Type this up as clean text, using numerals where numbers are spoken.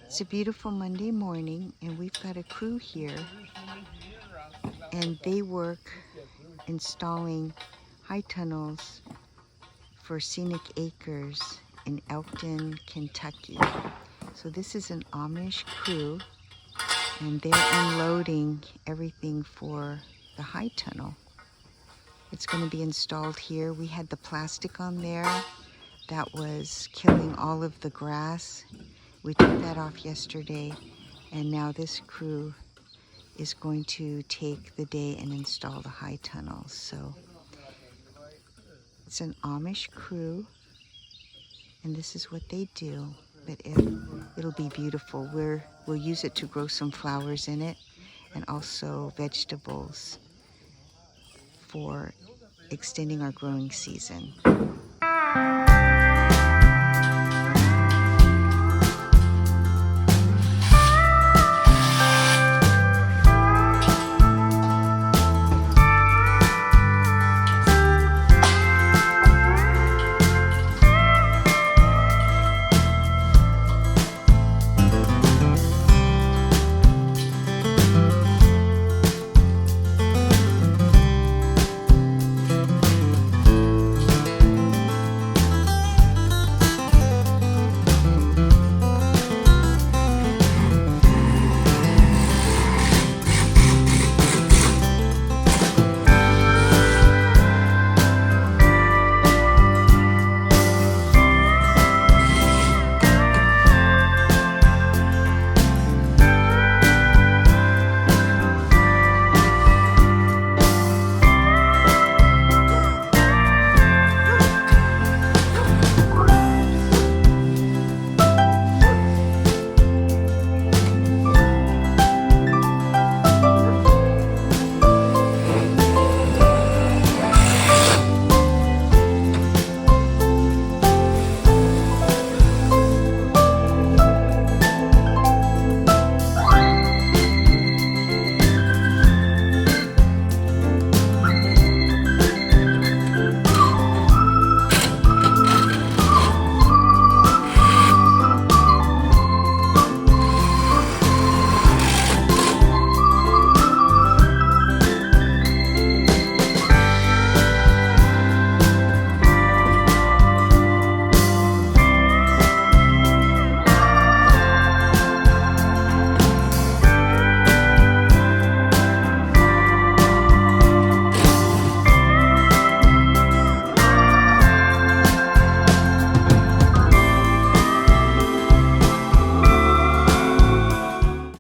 It's a beautiful Monday morning, and we've got a crew here, and they work installing high tunnels for Scenic Acres in Elkton, Kentucky. So this is an Amish crew, and they're unloading everything for the high tunnel. It's going to be installed here. We had the plastic on there that was killing all of the grass. We took that off yesterday, and now this crew is going to take the day and install the high tunnels. So it's an Amish crew, and this is what they do. But it'll be beautiful. We'll use it to grow some flowers in it, and also vegetables for extending our growing season.